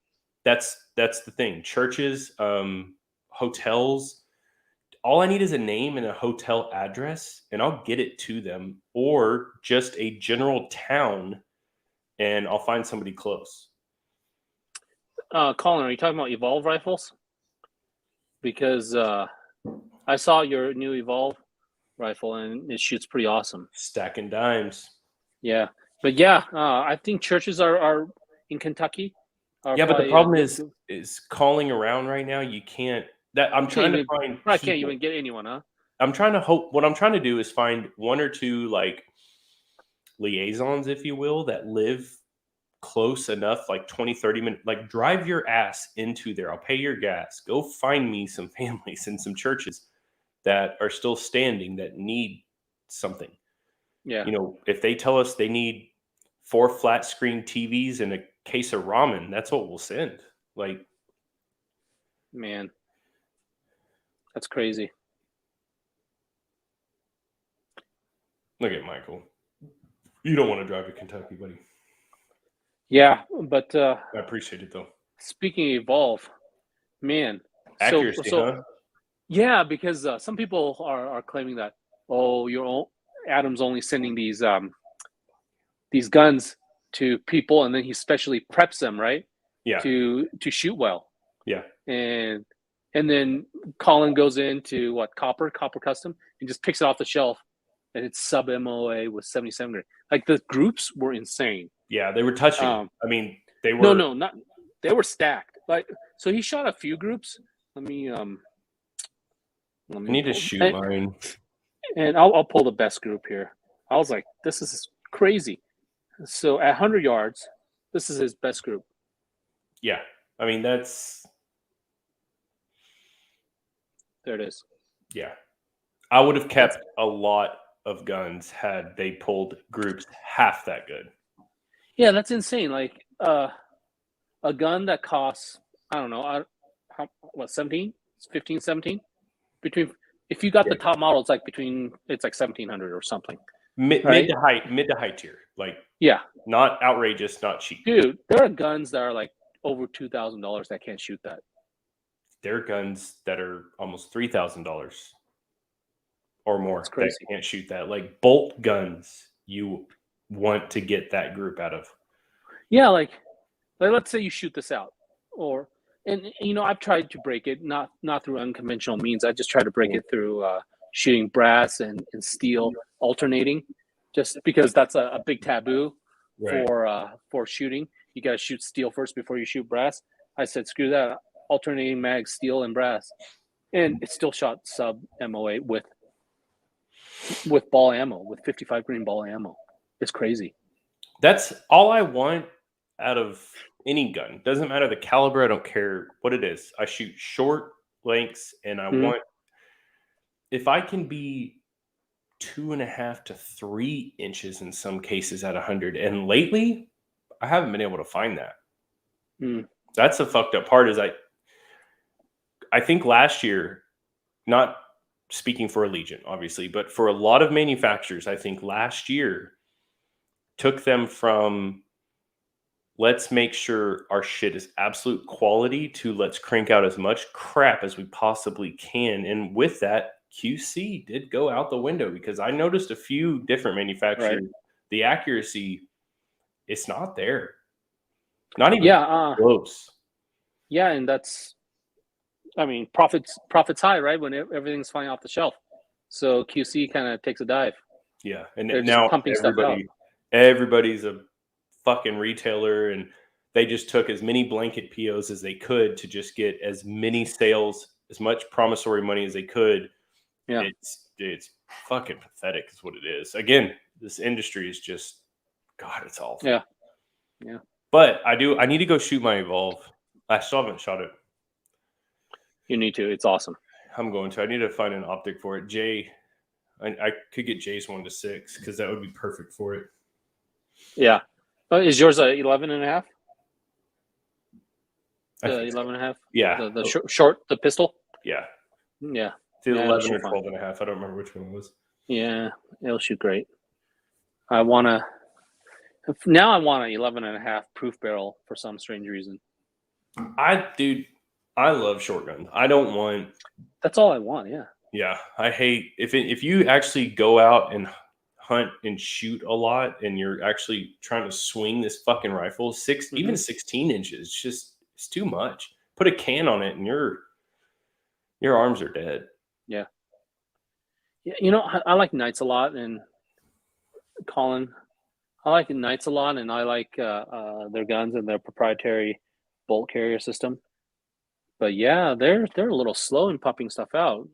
That's the thing. Churches, hotels. All I need is a name and a hotel address, and I'll get it to them, or just a general town, and I'll find somebody close. Colin, are you talking about Evolve rifles? Because I saw your new Evolve rifle, and it shoots pretty awesome. Stacking dimes. Yeah, but yeah, I think churches are in Kentucky. Yeah, but the problem is calling around right now. You can't. That I'm trying to find. I can't even get anyone, huh? I'm trying to hope. What I'm trying to do is find one or two like liaisons, if you will, that live close enough, like 20, 30 minutes. Like, drive your ass into there. I'll pay your gas. Go find me some families and some churches that are still standing that need something. Yeah. If they tell us they need 4 flat screen TVs and a case of ramen, that's what we'll send. Like, man, that's crazy. Look at Michael. You don't want to drive to Kentucky, buddy. Yeah, but I appreciate it though. Speaking of Evolve, man, accuracy, huh? Yeah, because some people are claiming that, Adam's only sending these guns to people, and then he specially preps them, right? Yeah. To shoot well. Yeah. And then Colin goes into Copper Custom, and just picks it off the shelf, and it's sub MOA with 77 grade. Like, the groups were insane. Yeah, they were touching. I mean, they were not they were stacked. Like, so he shot a few groups. Let me I need to shoot mine. And I'll pull the best group here. I was like, this is crazy. So at 100 yards, this is his best group. Yeah. I mean, that's... There it is. Yeah. I would have kept a lot of guns had they pulled groups half that good. Yeah, that's insane. Like, a gun that costs, I don't know, 17? 15, 17? If you got the top model, it's like 1,700 or something. Mid to high tier. Like, yeah. Not outrageous, not cheap. Dude, there are guns that are like over $2,000 that can't shoot that. There are guns that are almost $3,000 or more that can't shoot that. Like, bolt guns, you want to get that group out of. Yeah, like let's say you shoot this out, and I've tried to break it, not through unconventional means. I just try to break it through shooting brass and steel alternating, just because that's a big taboo for shooting. You got to shoot steel first before you shoot brass. I said, screw that, alternating mag, steel and brass, and it still shot sub MOA with ball ammo, with 55 grain ball ammo. It's crazy. That's all I want out of any gun. Doesn't matter the caliber. I don't care what it is. I shoot short lengths, and I want, if I can be 2.5 to 3 inches in some cases at 100. And lately, I haven't been able to find that. That's the fucked up part. Is I think last year, not speaking for Allegiant, obviously, but for a lot of manufacturers, I think last year took them from, let's make sure our shit is absolute quality, to let's crank out as much crap as we possibly can. And with that, QC did go out the window, because I noticed a few different manufacturers, the accuracy, it's not there. Not even close. Yeah, and that's, I mean, profits high, right? When everything's flying off the shelf. So QC kind of takes a dive. Yeah, and now everybody's a fucking retailer, and they just took as many blanket POs as they could to just get as many sales, as much promissory money as they could. Yeah, it's fucking pathetic is what it is. Again, this industry is just, God, it's awful. Yeah. But I need to go shoot my Evolve. I still haven't shot it. You need to. It's awesome. I'm going to. I need to find an optic for it. I could get Jay's 1:6, because that would be perfect for it. Yeah. Is yours a 11.5? The 11.5? Yeah. The short, the pistol? Yeah. Yeah. It's 11 or 12.5. I don't remember which one it was. Yeah, it'll shoot great. I want an 11.5 proof barrel for some strange reason. I love short guns. I don't want. That's all I want. Yeah. Yeah, I hate if you actually go out and hunt and shoot a lot, and you're actually trying to swing this fucking rifle even 16 inches. It's too much. Put a can on it, and your arms are dead. Yeah. Yeah, I like Knights a lot, and Colin, I like Knights a lot, and I like their guns and their proprietary bolt carrier system. But yeah, they're a little slow in pumping stuff out.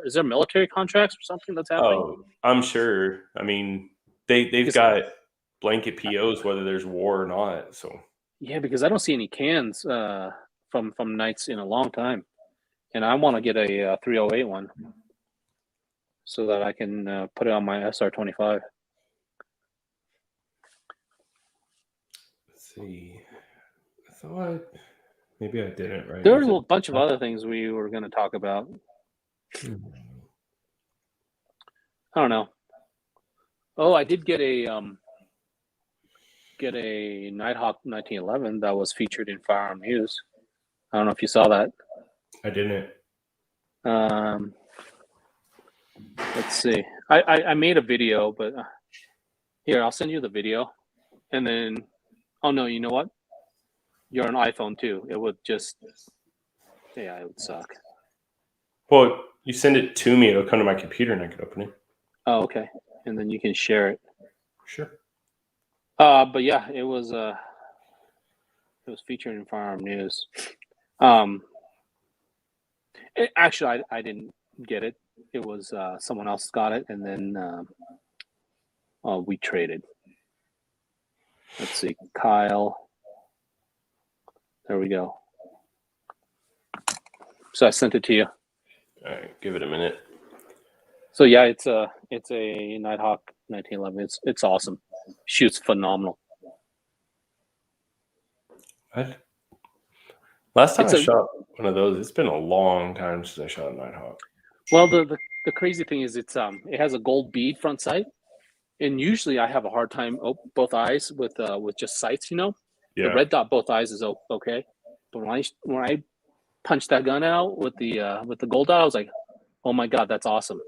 Is there military contracts or something that's happening? Oh, I'm sure. I mean, they've got blanket POs whether there's war or not. So yeah, because I don't see any cans from Knights in a long time, and I want to get a 308 one so that I can put it on my SR25. Let's see. I thought maybe I didn't. Right. There were a bunch of other things we were going to talk about. I don't know. Oh, I did get a Nighthawk 1911 that was featured in Firearm News. I don't know if you saw that. I didn't. Let's see. I made a video, but here, I'll send you the video. And then, oh no, you know what? You're an iPhone too. It would just, yeah, it would suck. Well, you send it to me, it'll come to my computer and I can open it. Oh, okay. And then you can share it. Sure. But yeah, it was featured in Firearm News. Actually, I didn't get it. It was someone else got it, and then we traded. Let's see, Kyle. There we go. So I sent it to you. All right, give it a minute. So yeah, it's a Nighthawk 1911. It's awesome. Shoots phenomenal. What? Last time I shot one of those, it's been a long time since I shot a Nighthawk. Well, the crazy thing is it has a gold bead front sight, and usually I have a hard time both eyes with just sights. You know, Yeah. the red dot both eyes is okay, but when I punched that gun out with the gold dot, I was like, oh my god, that's awesome.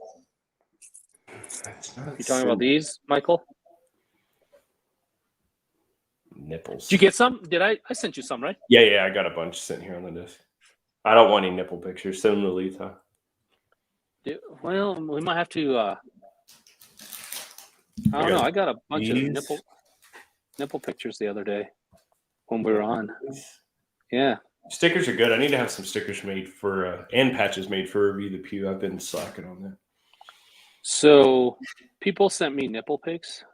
You talking about these, Michael? Nipples. Did you get some? I sent you some, right? Yeah, I got a bunch sitting here on the desk. I don't want any nipple pictures. Send them to Letha. Well, we might have to. I don't know. I got a bunch of nipple pictures the other day when we were on. Yeah. Stickers are good. I need to have some stickers made for and patches made for Review the Pew. I've been slacking on that. So people sent me nipple pics,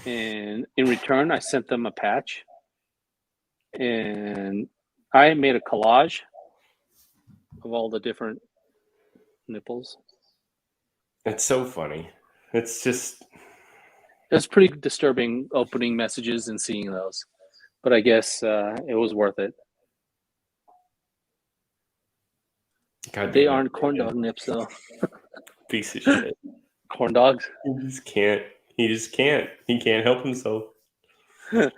and in return, I sent them a patch, and I made a collage of all the different nipples. It's so funny. It's pretty disturbing opening messages and seeing those, but I guess it was worth it. They aren't corn dog nips though. Piece of shit. Corn dogs. He just can't. He can't help himself. Did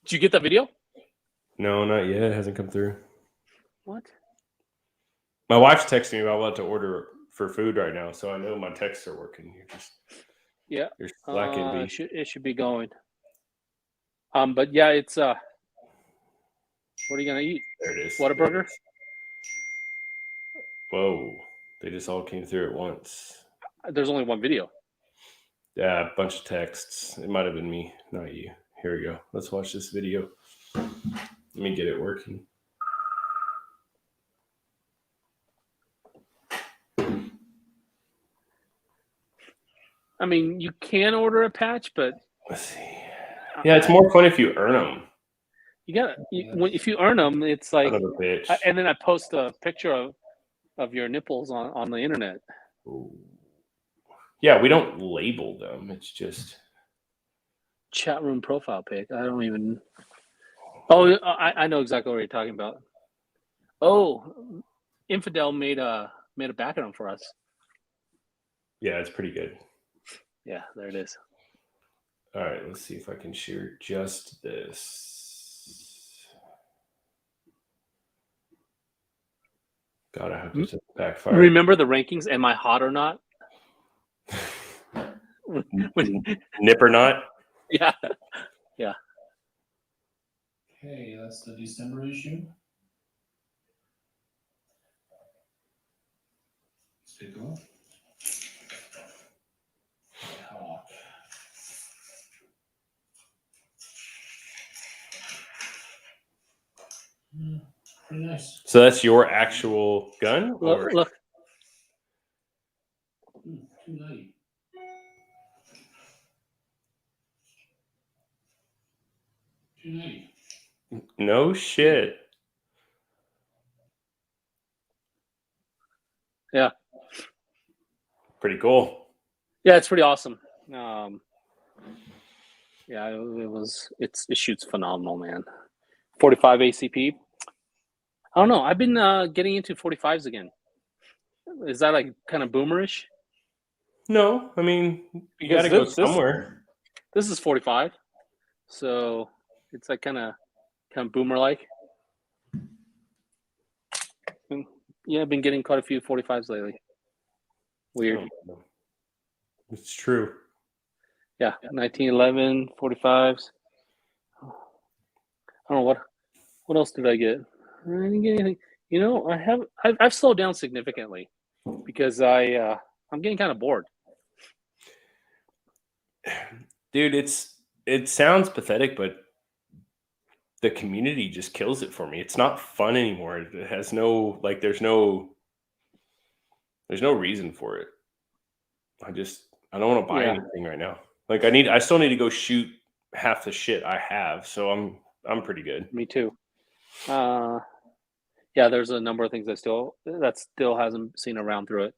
you get that video? No, not yet. It hasn't come through. What? My wife's texting me about what to order for food right now, so I know my texts are working. You're slacking, B. It should be going. But yeah, it's what are you gonna eat? There it is. Whataburger? Whoa. They just all came through at once. There's only one video. Yeah, a bunch of texts. It might have been me, not you. Here we go. Let's watch this video. Let me get it working. I mean, you can order a patch, but let's see. Yeah, it's more fun if you earn them. If you earn them, it's like. And then I post a picture of your nipples on the internet. Ooh. Yeah, we don't label them. It's just chat room profile pic. I don't even. Oh, I know exactly what you're talking about. Oh, Infidel made a background for us. Yeah, it's pretty good. Yeah, there it is. All right, let's see if I can share just this. God, I hope this doesn't backfire. Remember the rankings? Am I hot or not? Nip or not? Yeah. Okay, that's the December issue. Let's take a look. Pretty nice. So that's your actual gun? Look. 290. No shit. Yeah. Pretty cool. Yeah, it's pretty awesome. Yeah, it shoots phenomenal, man. 45 ACP. I don't know. I've been getting into 45s again. Is that like kind of boomerish? No, I mean you got to go somewhere. This is 45, so it's like kind of boomer like. Yeah, I've been getting quite a few 45s lately. Weird. It's true. Yeah, 1911 45s. I don't know what else did I get. I didn't get anything. You know, I've slowed down significantly because I'm getting kind of bored. Dude, it sounds pathetic, but the community just kills it for me. It's not fun anymore. It has no there's no reason for it. I don't want to buy anything right now. Like I still need to go shoot half the shit I have, so I'm pretty good. Me too. Yeah, there's a number of things that still hasn't seen around through it.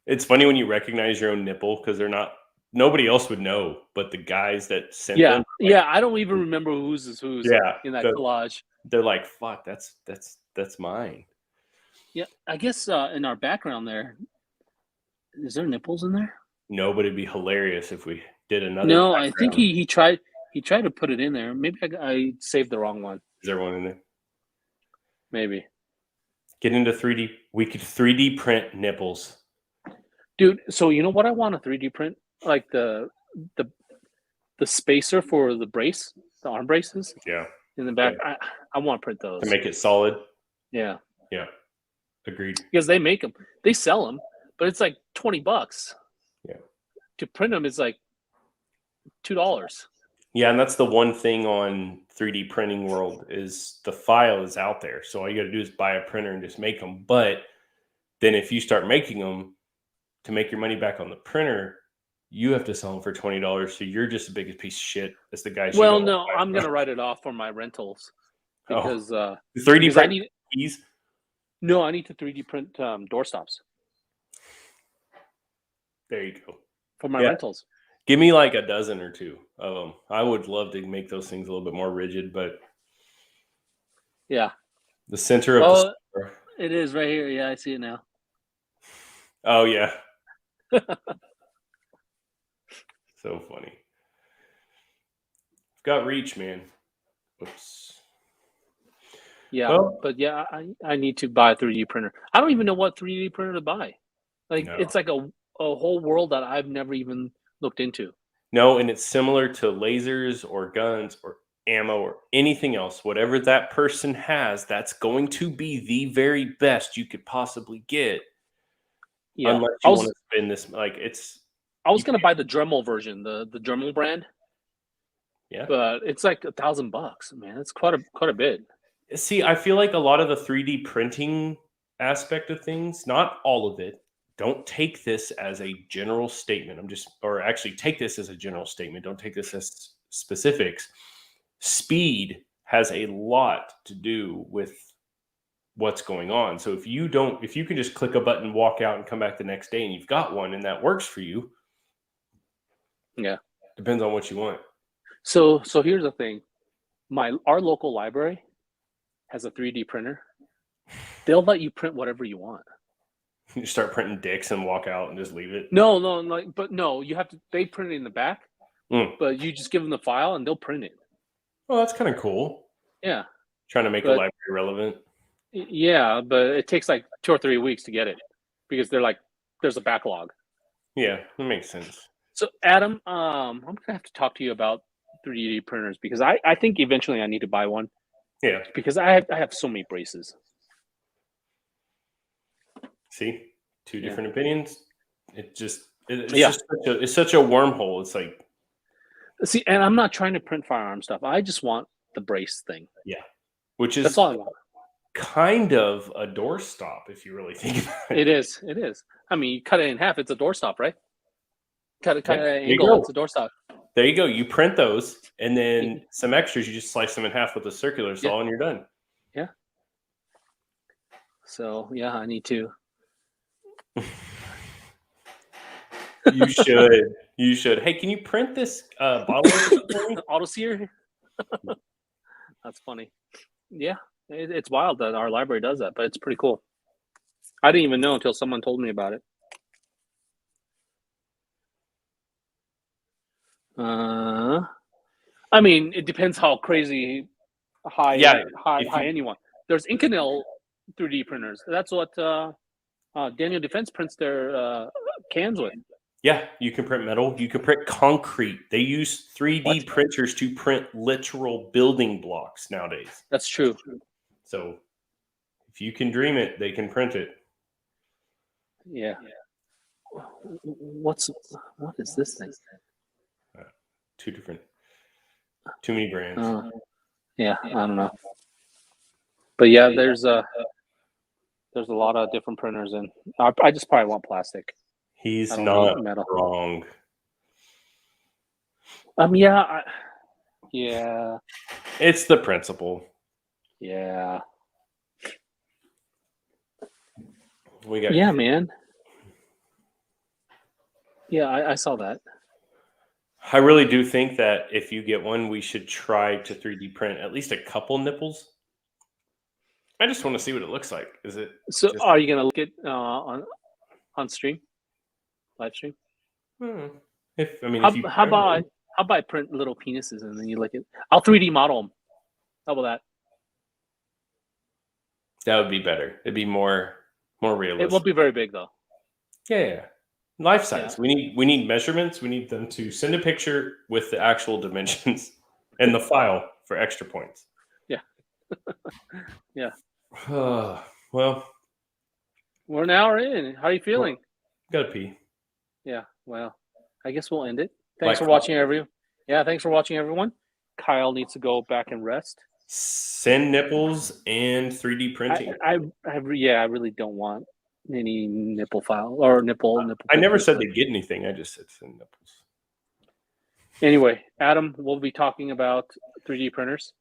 It's funny when you recognize your own nipple because nobody else would know, but the guys that sent them. Yeah, I don't even remember whose is whose. Yeah, in that collage. They're like, "Fuck, that's mine." Yeah, I guess in our background there, is there nipples in there? No, but it'd be hilarious if we did another. No, I think he tried to put it in there. Maybe I saved the wrong one. Is there one in there? Maybe. Get into 3D. We could 3D print nipples. Dude, so you know what I want to 3D print? Like the spacer for the brace, the arm braces. Yeah. In the back. Yeah. I want to print those. To make it solid. Yeah. Yeah. Agreed. Because they make them. They sell them, but it's like $20. Yeah. To print them is like $2. Yeah, and that's the one thing on 3D printing world is the file is out there. So all you got to do is buy a printer and just make them. But then if you start making them to make your money back on the printer, you have to sell them for $20. So you're just the biggest piece of shit as the guy. Well, no, I'm going to write it off for my rentals because 3D print keys. No, I need to 3D print doorstops. There you go. For my rentals. Give me like a dozen or two of them. I would love to make those things a little bit more rigid, but yeah, the center of the store. It is right here. Yeah, I see it now. Oh yeah. So funny. Got reach, man. Oops. Yeah, but yeah, I need to buy a 3D printer. I don't even know what 3D printer to buy. Like it's like a whole world that I've never even looked into. No, and it's similar to lasers or guns or ammo or anything else. Whatever that person has, that's going to be the very best you could possibly get. Yeah, unless you want to spend this, I was gonna buy the Dremel version, the Dremel brand. Yeah, but it's like $1,000, man. It's quite a bit. See, I feel like a lot of the 3D printing aspect of things, not all of it. Don't take this as a general statement. Take this as a general statement. Don't take this as specifics. Speed has a lot to do with what's going on. So if you can just click a button, walk out and come back the next day and you've got one and that works for you. Yeah. Depends on what you want. So here's the thing. Our local library has a 3D printer. They'll let you print whatever you want. You start printing dicks and walk out and just leave it. No, you have to. They print it in the back, but you just give them the file and they'll print it. Oh, that's kind of cool. Yeah, trying to make the library relevant. Yeah, but it takes like 2 or 3 weeks to get it because there's a backlog. Yeah, that makes sense. So Adam, I'm gonna have to talk to you about 3D printers because I think eventually I need to buy one. Yeah, because I have so many braces. See, two different opinions. It's such a wormhole. It's like, see, and I'm not trying to print firearm stuff. I just want the brace thing. Yeah, that's all I want. Kind of a doorstop, if you really think about it. It is. I mean, you cut it in half. It's a doorstop, right? Cut it at an angle. It's a doorstop. There you go. You print those, and then some extras. You just slice them in half with a circular saw, and you're done. Yeah. So yeah, I need to. You should. Hey, can you print this bottle auto sear? That's funny. Yeah, it's wild that our library does that, but it's pretty cool. I didn't even know until someone told me about it. I mean, it depends how crazy high end you want. there's Inconel 3D printers. That's what Daniel Defense prints their cans with. Yeah, you can print metal. You can print concrete. They use 3D printers to print literal building blocks nowadays. That's true. So if you can dream it, they can print it. Yeah. What is this thing? Too many brands. Yeah, I don't know. But yeah, there's a lot of different printers, and I just probably want plastic. He's not metal. wrong. Yeah. It's the principle. Yeah. We got man. Yeah, I saw that. I really do think that if you get one, we should try to 3D print at least a couple nipples. I just want to see what it looks like. Is it? So, are you gonna look at on stream, live stream? How about I print little penises and then you lick it? I'll 3D model them. How about that? That would be better. It'd be more realistic. It won't be very big though. Yeah. Life size. Yeah. We need measurements. We need them to send a picture with the actual dimensions and the file for extra points. Yeah. Yeah. Well, we're an hour in. How are you feeling? Gotta pee. Yeah. Well, I guess we'll end it. Thanks for watching, everyone. Yeah. Thanks for watching, everyone. Kyle needs to go back and rest. Send nipples and 3D printing. I really don't want any nipple file or nipple. I never said they get anything. I just said send nipples. Anyway, Adam, we'll be talking about 3D printers,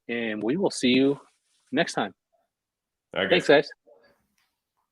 and we will see you next time. Okay. Thanks, guys.